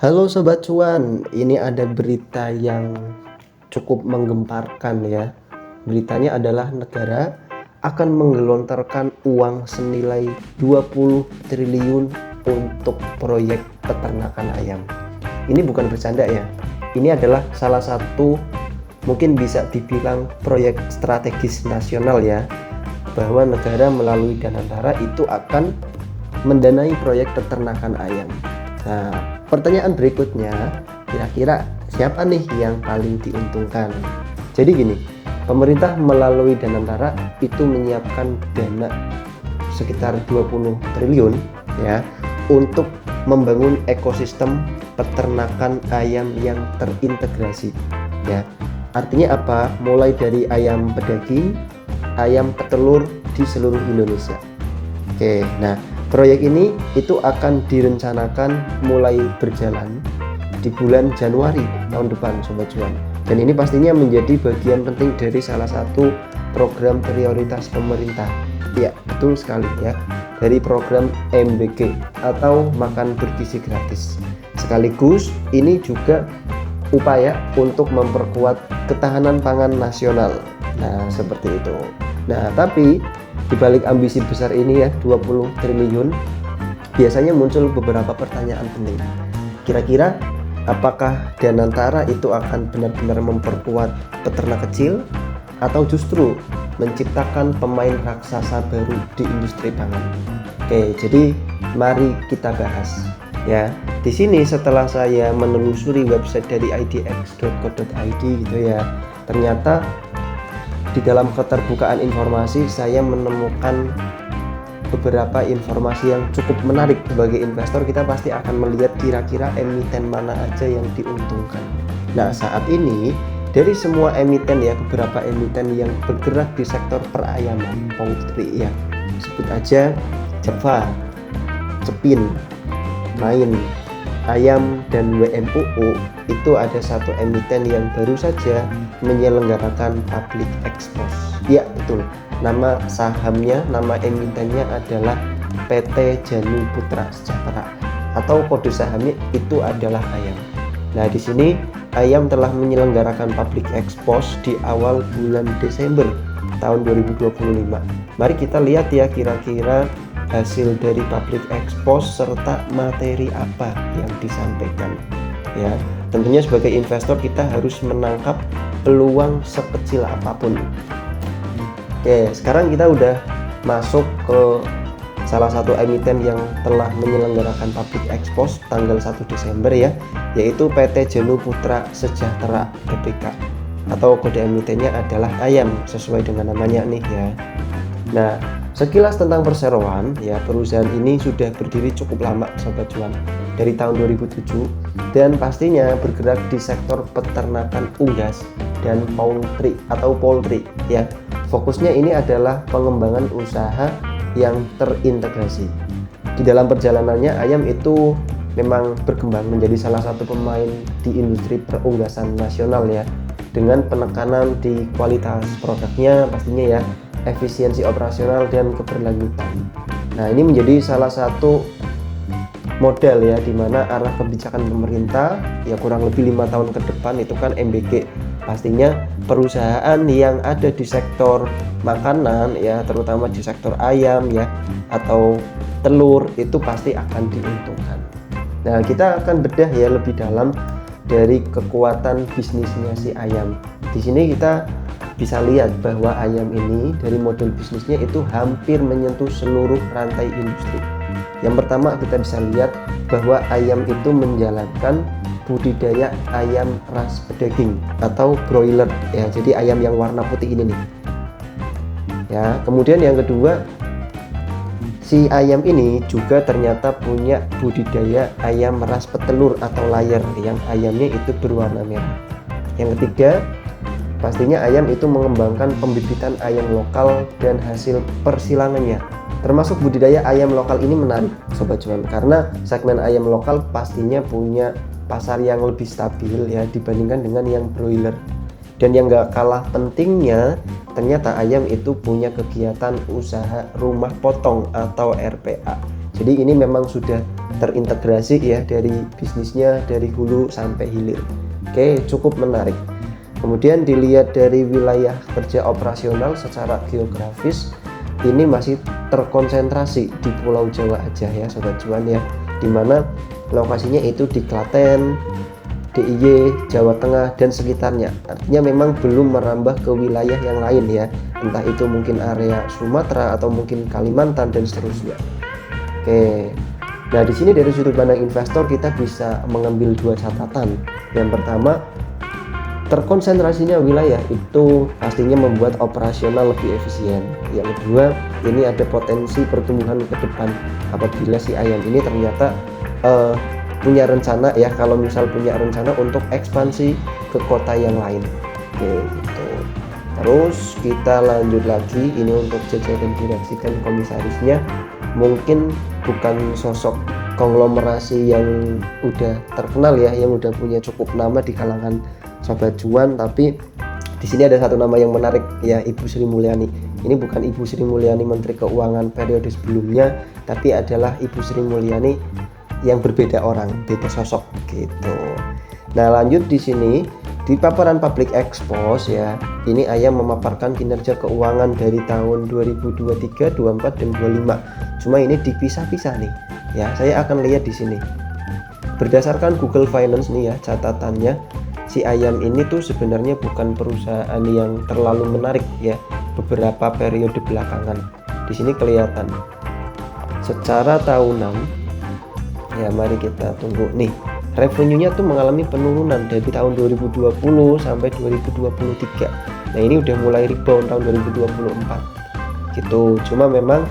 Halo Sobat Cuan, ini ada berita yang cukup menggemparkan ya. Beritanya adalah negara akan menggelontorkan uang senilai 20 triliun untuk proyek peternakan ayam. Ini bukan bercanda ya. Ini adalah salah satu mungkin bisa dibilang proyek strategis nasional ya. Bahwa negara melalui Danantara itu akan mendanai proyek peternakan ayam. Nah, pertanyaan berikutnya, kira-kira siapa nih yang paling diuntungkan? Jadi gini, pemerintah melalui Danantara itu menyiapkan dana sekitar 20 triliun ya untuk membangun ekosistem peternakan ayam yang terintegrasi ya. Artinya apa? Mulai dari ayam pedaging, ayam petelur di seluruh Indonesia. Oke, nah proyek ini itu akan direncanakan mulai berjalan di bulan Januari tahun depan Sobat Cuan. Dan ini pastinya menjadi bagian penting dari salah satu program prioritas pemerintah. Ya, betul sekali ya. Dari program MBG atau makan bergizi gratis. Sekaligus ini juga upaya untuk memperkuat ketahanan pangan nasional. Nah, seperti itu. Nah, tapi di balik ambisi besar ini ya 20 triliun, biasanya muncul beberapa pertanyaan penting. Kira-kira apakah Danantara itu akan benar-benar memperkuat peternak kecil atau justru menciptakan pemain raksasa baru di industri pangan? Oke, jadi mari kita bahas ya. Di sini setelah saya menelusuri website dari idx.co.id gitu ya, ternyata di dalam keterbukaan informasi saya menemukan beberapa informasi yang cukup menarik. Sebagai investor kita pasti akan melihat kira-kira emiten mana aja yang diuntungkan. Nah, saat ini dari semua emiten ya, beberapa emiten yang bergerak di sektor perayaman, poultry ya, sebut aja Java, Cepin, Main, Ayam, dan WMUU, itu ada satu emiten yang baru saja menyelenggarakan public expose. Ya betul, nama sahamnya, nama emitennya adalah PT Janu Putra Sejahtera atau kode sahamnya itu adalah Ayam. Nah, di sini Ayam telah menyelenggarakan public expose di awal bulan Desember tahun 2025. Mari kita lihat ya kira-kira hasil dari public expose serta materi apa yang disampaikan ya. Tentunya sebagai investor kita harus menangkap peluang sekecil apapun. Oke, sekarang kita udah masuk ke salah satu emiten yang telah menyelenggarakan public expose tanggal 1 Desember ya, yaitu PT Janu Putra Sejahtera Tbk atau kode emitennya adalah Ayam sesuai dengan namanya nih ya. Nah, sekilas tentang perseroan ya, perusahaan ini sudah berdiri cukup lama Sobat Cuan, dari tahun 2007 dan pastinya bergerak di sektor peternakan unggas dan poultry atau poultry ya. Fokusnya ini adalah pengembangan usaha yang terintegrasi. Di dalam perjalanannya Ayam itu memang berkembang menjadi salah satu pemain di industri perunggasan nasional ya, dengan penekanan di kualitas produknya pastinya ya, efisiensi operasional dan keberlanjutan. Nah, ini menjadi salah satu model ya, di mana arah kebijakan pemerintah ya kurang lebih 5 tahun ke depan itu kan MBG. Pastinya perusahaan yang ada di sektor makanan ya, terutama di sektor ayam ya atau telur, itu pasti akan diuntungkan. Nah, kita akan bedah ya lebih dalam dari kekuatan bisnisnya si Ayam. Di sini kita bisa lihat bahwa Ayam ini dari model bisnisnya itu hampir menyentuh seluruh rantai industri. Yang pertama kita bisa lihat bahwa Ayam itu menjalankan budidaya ayam ras pedaging atau broiler ya. Jadi ayam yang warna putih ini nih. Ya, kemudian yang kedua, si Ayam ini juga ternyata punya budidaya ayam ras petelur atau layer yang ayamnya itu berwarna merah. Yang ketiga, pastinya Ayam itu mengembangkan pembibitan ayam lokal dan hasil persilangannya. Termasuk budidaya ayam lokal ini menarik Sobat Cuan, karena segmen ayam lokal pastinya punya pasar yang lebih stabil ya dibandingkan dengan yang broiler. Dan yang gak kalah pentingnya, ternyata Ayam itu punya kegiatan usaha rumah potong atau RPA. Jadi ini memang sudah terintegrasi ya dari bisnisnya dari hulu sampai hilir. Oke, cukup menarik. Kemudian dilihat dari wilayah kerja operasional secara geografis, ini masih terkonsentrasi di Pulau Jawa aja ya Sobat Cuan ya, dimana lokasinya itu di Klaten, DIY, Jawa Tengah dan sekitarnya. Artinya memang belum merambah ke wilayah yang lain ya, entah itu mungkin area Sumatera atau mungkin Kalimantan dan seterusnya. Oke, nah di sini dari sudut pandang investor kita bisa mengambil dua catatan. Yang pertama, terkonsentrasinya wilayah itu pastinya membuat operasional lebih efisien. Yang kedua, ini ada potensi pertumbuhan ke depan apabila si ayam ini ternyata punya rencana ya, kalau misal punya rencana untuk ekspansi ke kota yang lain. Oke, gitu. Terus kita lanjut lagi, ini untuk jajaran direksi dan komisarisnya mungkin bukan sosok konglomerasi yang udah terkenal ya, yang udah punya cukup nama di kalangan Sobat Cuan, tapi di sini ada satu nama yang menarik ya, Ibu Sri Mulyani. Ini bukan Ibu Sri Mulyani Menteri Keuangan periode sebelumnya, tapi adalah Ibu Sri Mulyani yang berbeda orang, beda sosok gitu. Nah, lanjut di sini di paparan public expose ya, ini Ayam memaparkan kinerja keuangan dari tahun 2023, 24 dan 25. Cuma ini dipisah-pisah nih. Ya, saya akan lihat di sini. Berdasarkan Google Finance nih ya, catatannya si Ayam ini tuh sebenarnya bukan perusahaan yang terlalu menarik ya beberapa periode belakangan. Di sini kelihatan secara tahunan ya, mari kita tunggu nih. Revenue-nya tuh mengalami penurunan dari tahun 2020 sampai 2023. Nah, ini udah mulai rebound tahun 2024. Gitu. Cuma memang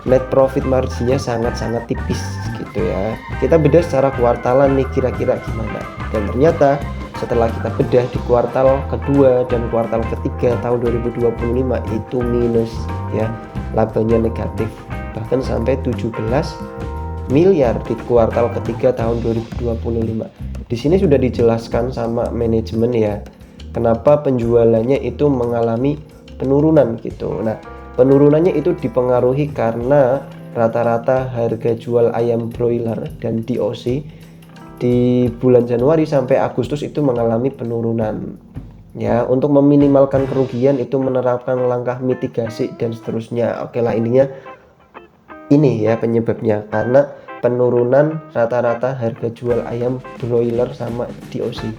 net profit marginnya sangat-sangat tipis gitu ya. Kita bedah secara kuartalan nih kira-kira gimana. Dan ternyata setelah kita bedah di kuartal kedua dan kuartal ketiga tahun 2025 itu minus ya, labanya negatif bahkan sampai 17 miliar di kuartal ketiga tahun 2025. Di sini sudah dijelaskan sama manajemen ya, kenapa penjualannya itu mengalami penurunan gitu. Nah, penurunannya itu dipengaruhi karena rata-rata harga jual ayam broiler dan DOC di bulan Januari sampai Agustus itu mengalami penurunan. Ya, untuk meminimalkan kerugian itu menerapkan langkah mitigasi dan seterusnya. Oke lah, intinya ini ya penyebabnya karena penurunan rata-rata harga jual ayam broiler sama DOC.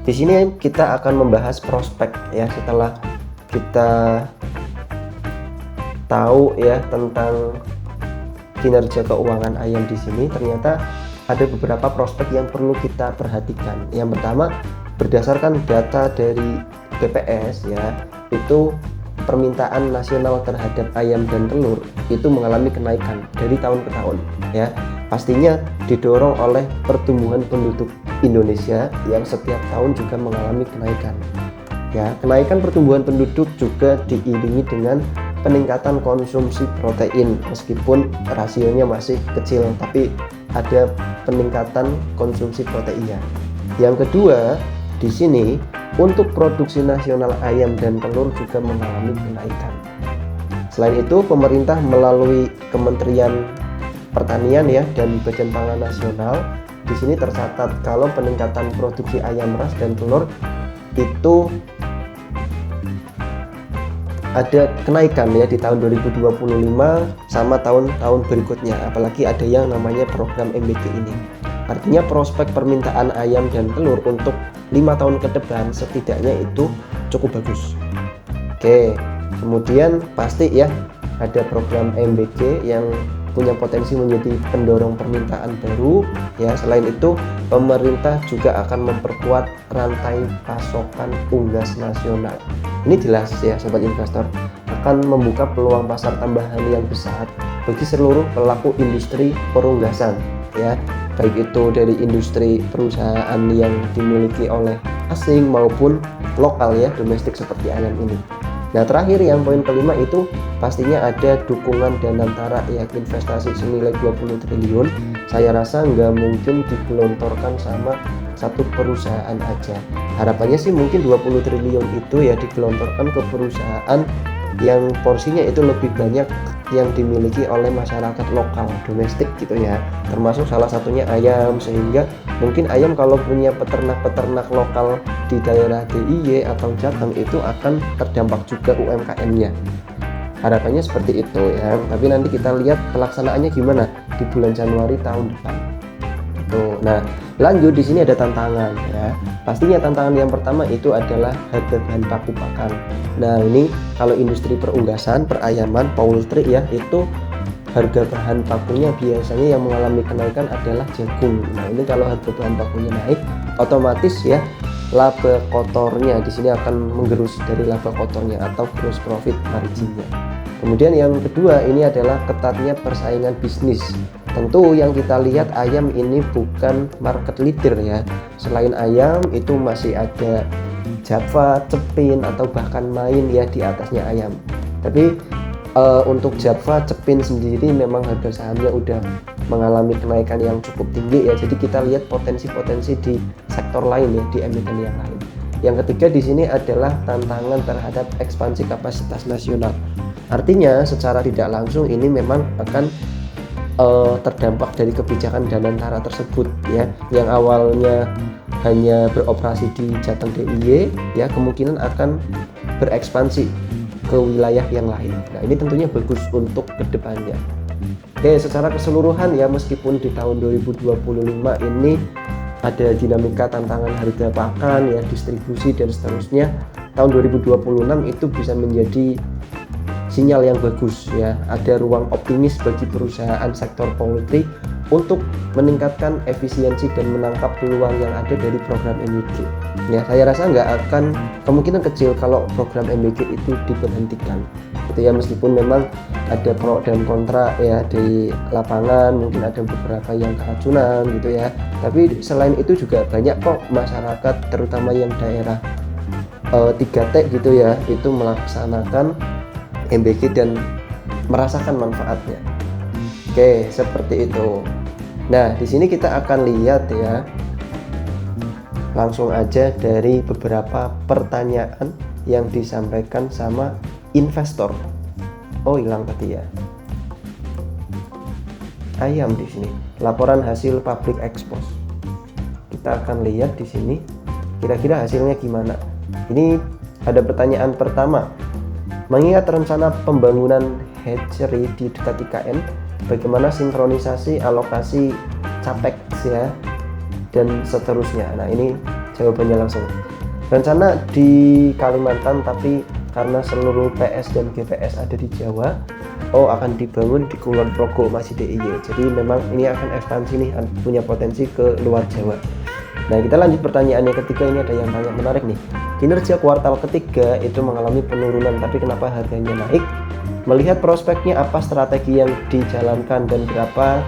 Di sini kita akan membahas prospek ya, setelah kita tahu ya tentang kinerja keuangan ayam di sini, ternyata ada beberapa prospek yang perlu kita perhatikan. Yang pertama, berdasarkan data dari BPS ya, itu permintaan nasional terhadap ayam dan telur itu mengalami kenaikan dari tahun ke tahun ya. Pastinya didorong oleh pertumbuhan penduduk Indonesia yang setiap tahun juga mengalami kenaikan. Ya, kenaikan pertumbuhan penduduk juga diiringi dengan peningkatan konsumsi protein, meskipun rasionya masih kecil tapi ada peningkatan konsumsi proteinnya. Yang kedua, di sini untuk produksi nasional ayam dan telur juga mengalami kenaikan. Selain itu, pemerintah melalui Kementerian Pertanian ya dan Badan Pangan Nasional di sini tercatat kalau peningkatan produksi ayam ras dan telur itu ada kenaikan ya di tahun 2025 sama tahun-tahun berikutnya, apalagi ada yang namanya program MBG ini. Artinya prospek permintaan ayam dan telur untuk 5 tahun ke depan setidaknya itu cukup bagus. Oke, kemudian pasti ya ada program MBG yang punya potensi menjadi pendorong permintaan baru ya. Selain itu, pemerintah juga akan memperkuat rantai pasokan unggas nasional. Ini jelas ya sobat investor, akan membuka peluang pasar tambahan yang besar bagi seluruh pelaku industri perunggasan ya, baik itu dari industri perusahaan yang dimiliki oleh asing maupun lokal ya, domestik seperti ayam ini. Nah, terakhir yang poin kelima itu pastinya ada dukungan dan antara ya, investasi senilai 20 triliun. Saya rasa nggak mungkin digelontorkan sama satu perusahaan aja. Harapannya sih mungkin 20 triliun itu ya digelontorkan ke perusahaan yang porsinya itu lebih banyak yang dimiliki oleh masyarakat lokal domestik gitu ya, termasuk salah satunya ayam. Sehingga mungkin ayam kalau punya peternak-peternak lokal di daerah DIY atau Jateng itu akan terdampak juga UMKM-nya. Harapannya seperti itu ya, tapi nanti kita lihat pelaksanaannya gimana di bulan Januari tahun depan. Tuh, nah lanjut di sini ada tantangan ya. Pastinya tantangan yang pertama itu adalah harga bahan baku pakan. Nah ini kalau industri perunggasan, perayaman, poultry ya, itu harga bahan bakunya biasanya yang mengalami kenaikan adalah jagung. Nah ini kalau harga bahan bakunya naik, otomatis ya laba kotornya di sini akan menggerus dari laba kotornya atau gross profit marginnya. Kemudian yang kedua ini adalah ketatnya persaingan bisnis. Tentu yang kita lihat ayam ini bukan market leader ya. Selain ayam itu masih ada Java, Cepin atau bahkan Main ya di atasnya ayam. Tapi untuk Java, Cepin sendiri memang harga sahamnya udah mengalami kenaikan yang cukup tinggi ya. Jadi kita lihat potensi-potensi di sektor lain ya, di emiten yang lain. Yang ketiga di sini adalah tantangan terhadap ekspansi kapasitas nasional. Artinya secara tidak langsung ini memang akan terdampak dari kebijakan Danantara tersebut ya, yang awalnya hanya beroperasi di Jateng DIY ya, kemungkinan akan berekspansi ke wilayah yang lain. Nah ini tentunya bagus untuk kedepannya. Oke, secara keseluruhan ya, meskipun di tahun 2025 ini ada dinamika tantangan harga pakan ya, distribusi dan seterusnya, tahun 2026 itu bisa menjadi sinyal yang bagus ya. Ada ruang optimis bagi perusahaan sektor poultry untuk meningkatkan efisiensi dan menangkap peluang yang ada dari program MBG. Ya, saya rasa nggak akan, kemungkinan kecil kalau program MBG itu diberhentikan. Gitu ya, meskipun memang ada pro dan kontra ya di lapangan, mungkin ada beberapa yang keracunan gitu ya. Tapi selain itu juga banyak kok masyarakat terutama yang daerah 3T gitu ya, itu melaksanakan MBG dan merasakan manfaatnya. Oke, seperti itu. Nah, di sini kita akan lihat ya, langsung aja dari beberapa pertanyaan yang disampaikan sama investor. Oh, hilang tadi ya. Ayam di sini. Laporan hasil public expose. Kita akan lihat di sini kira-kira hasilnya gimana. Ini ada pertanyaan pertama. Mengingat rencana pembangunan hatchery di dekat IKN, bagaimana sinkronisasi alokasi capex ya dan seterusnya. Nah ini jawabannya langsung. Rencana di Kalimantan, tapi karena seluruh PS dan GPS ada di Jawa, akan dibangun di Kulon Progo masih DIY. Jadi memang ini akan ekspansi nih, punya potensi ke luar Jawa. Nah kita lanjut pertanyaan yang ketiga. Ini ada yang banyak menarik nih. Kinerja kuartal ketiga itu mengalami penurunan, tapi kenapa harganya naik? Melihat prospeknya, apa strategi yang dijalankan dan berapa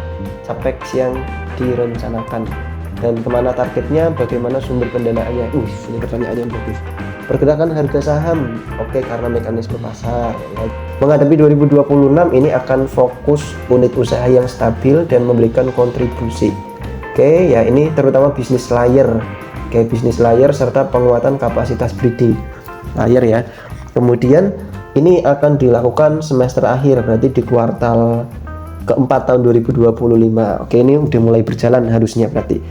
capex yang direncanakan, dan kemana targetnya, bagaimana sumber pendanaannya? Ini pertanyaan yang bagus. Pergerakan harga saham, oke, karena mekanisme pasar ya. Menghadapi 2026 ini akan fokus unit usaha yang stabil dan memberikan kontribusi. Oke ya, ini terutama bisnis layer, kayak bisnis layer serta penguatan kapasitas breeding layer ya. Kemudian ini akan dilakukan semester akhir, berarti di kuartal keempat tahun 2025. Oke, ini udah mulai berjalan harusnya berarti.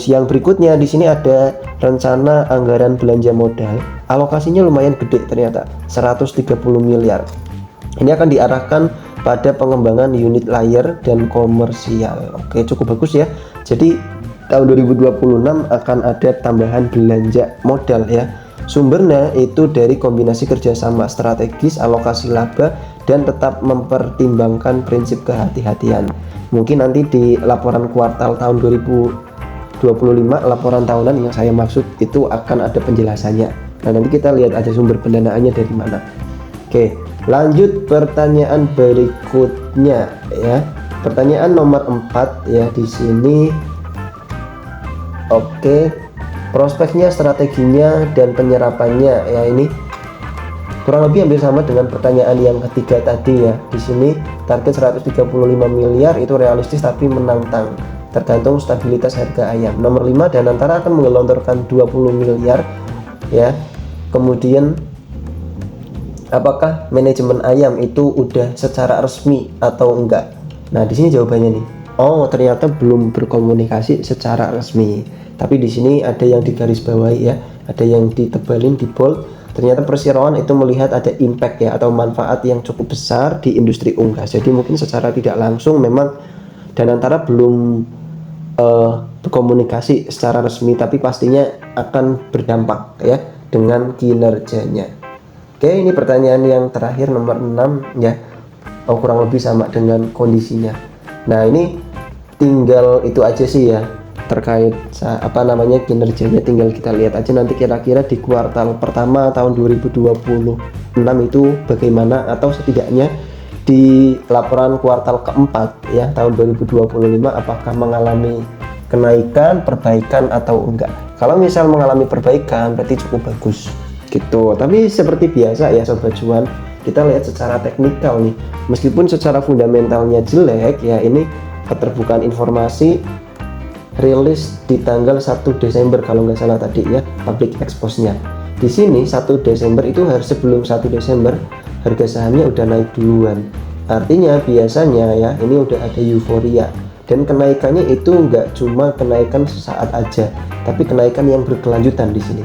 Yang berikutnya di sini ada rencana anggaran belanja modal. Alokasinya lumayan gede ternyata, 130 miliar. Ini akan diarahkan pada pengembangan unit layer dan komersial. Oke, cukup bagus ya. Jadi tahun 2026 akan ada tambahan belanja modal ya. Sumbernya itu dari kombinasi kerjasama strategis, alokasi laba, dan tetap mempertimbangkan prinsip kehati-hatian. Mungkin nanti di laporan kuartal tahun 2025, laporan tahunan yang saya maksud itu akan ada penjelasannya. Nah nanti kita lihat aja sumber pendanaannya dari mana. Oke, lanjut pertanyaan berikutnya ya. Pertanyaan nomor 4 ya di sini. Oke, prospeknya, strateginya, dan penyerapannya ya, ini kurang lebih hampir sama dengan pertanyaan yang ketiga tadi ya. Di sini target 135 miliar itu realistis tapi menantang, tergantung stabilitas harga ayam. Nomor 5, Danantara akan menggelontorkan 20 miliar ya. Kemudian apakah manajemen ayam itu udah secara resmi atau enggak? Nah, di sini jawabannya nih. Oh, ternyata belum berkomunikasi secara resmi. Tapi di sini ada yang digarisbawahi ya, ada yang ditebalin di bold. Ternyata Perseroan itu melihat ada impact ya atau manfaat yang cukup besar di industri unggas. Jadi mungkin secara tidak langsung memang Danantara belum berkomunikasi secara resmi, tapi pastinya akan berdampak ya dengan kinerjanya. Oke, ini pertanyaan yang terakhir nomor 6 ya. Kurang lebih sama dengan kondisinya. Nah, ini tinggal itu aja sih ya terkait kinerjanya, tinggal kita lihat aja nanti kira-kira di kuartal pertama tahun 2026 itu bagaimana, atau setidaknya di laporan kuartal keempat ya tahun 2025 apakah mengalami kenaikan, perbaikan atau enggak. Kalau misal mengalami perbaikan berarti cukup bagus gitu. Tapi seperti biasa ya Sobat Cuan, kita lihat secara teknikal nih, meskipun secara fundamentalnya jelek ya, ini keterbukaan informasi rilis di tanggal 1 Desember kalau nggak salah tadi ya, public expose-nya. Di sini 1 Desember itu harus sebelum 1 Desember harga sahamnya udah naik duluan. Artinya biasanya ya ini udah ada euforia, dan kenaikannya itu nggak cuma kenaikan sesaat aja, tapi kenaikan yang berkelanjutan di sini.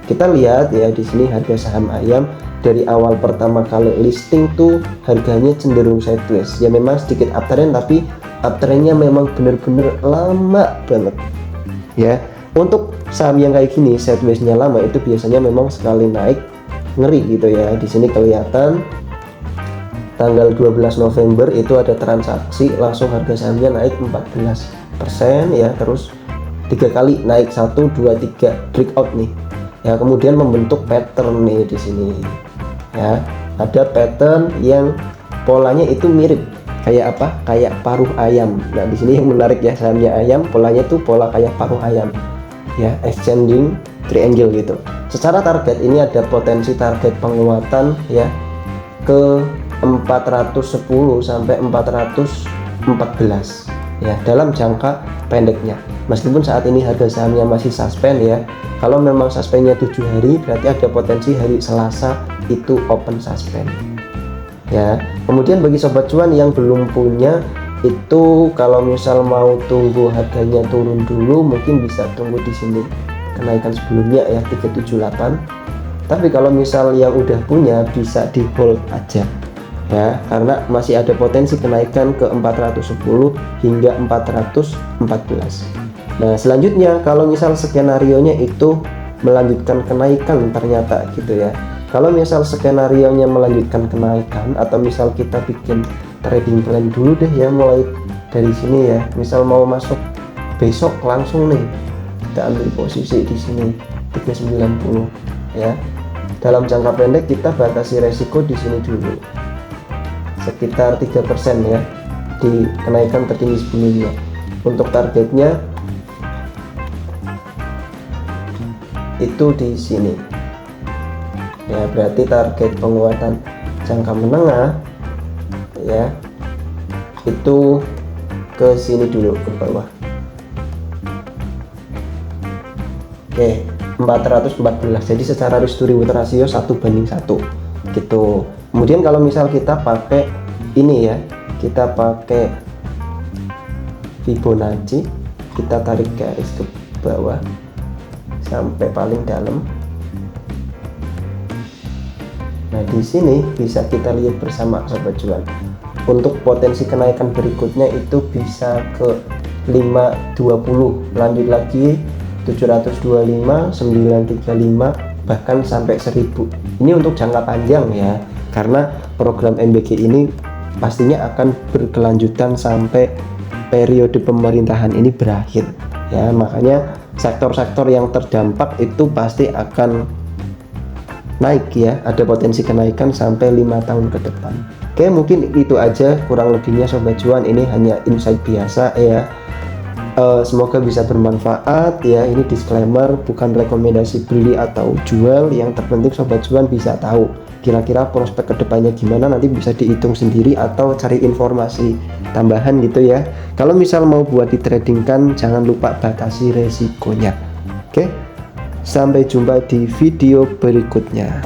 Kita lihat ya di sini harga saham ayam dari awal pertama kali listing tuh harganya cenderung sideways. Ya memang sedikit uptrend, tapi uptrendnya memang bener-bener lama banget. Ya, untuk saham yang kayak gini sidewaysnya lama itu biasanya memang sekali naik ngeri gitu ya. Di sini kelihatan tanggal 12 November itu ada transaksi langsung harga sahamnya naik 14% ya, terus 3 kali naik 1 2 3 breakout nih. Ya, kemudian membentuk pattern nih di sini. Ya, ada pattern yang polanya itu mirip kayak apa? Kayak paruh ayam. Nah, di sini yang menarik ya, sahamnya ayam, polanya tuh pola kayak paruh ayam. Ya, ascending triangle gitu. Secara target ini ada potensi target penguatan ya ke 410 sampai 414 ya dalam jangka pendeknya. Meskipun saat ini harga sahamnya masih suspend ya. Kalau memang suspendnya 7 hari, berarti ada potensi hari Selasa itu open suspend. Ya, kemudian bagi Sobat Cuan yang belum punya itu, kalau misal mau tunggu harganya turun dulu, mungkin bisa tunggu di sini kenaikan sebelumnya ya 378. Tapi kalau misal yang udah punya bisa di hold aja ya, karena masih ada potensi kenaikan ke 410 hingga 414. Nah, selanjutnya kalau misal skenarionya itu melanjutkan kenaikan ternyata gitu ya. Kalau misal skenarionya melanjutkan kenaikan, atau misal kita bikin trading plan dulu deh ya, mulai dari sini ya. Misal mau masuk besok langsung nih, kita ambil posisi di sini 390 ya. Dalam jangka pendek kita batasi resiko di sini dulu sekitar 3% ya di kenaikan tertinggi sebelumnya. Untuk targetnya itu di sini ya, berarti target penguatan jangka menengah ya itu ke sini dulu, ke bawah. Oke, 414. Jadi secara risk to reward ratio 1:1 gitu. Kemudian kalau misal kita pakai ini ya, kita pakai Fibonacci, kita tarik garis ke bawah sampai paling dalam. Nah, di sini bisa kita lihat bersama Sobat Cuan. Untuk potensi kenaikan berikutnya itu bisa ke 520, lanjut lagi 725, 935, bahkan sampai 1000. Ini untuk jangka panjang ya, karena program MBG ini pastinya akan berkelanjutan sampai periode pemerintahan ini berakhir ya. Makanya sektor-sektor yang terdampak itu pasti akan naik ya, ada potensi kenaikan sampai 5 tahun ke depan. Oke, mungkin itu aja kurang lebihnya Sobat Cuan, ini hanya insight biasa ya. Semoga bisa bermanfaat ya. Ini disclaimer, bukan rekomendasi beli atau jual. Yang terpenting Sobat Cuan bisa tahu kira-kira prospek kedepannya gimana, nanti bisa dihitung sendiri atau cari informasi tambahan gitu ya. Kalau misal mau buat di trading kan jangan lupa batasi resikonya. Oke, sampai jumpa di video berikutnya.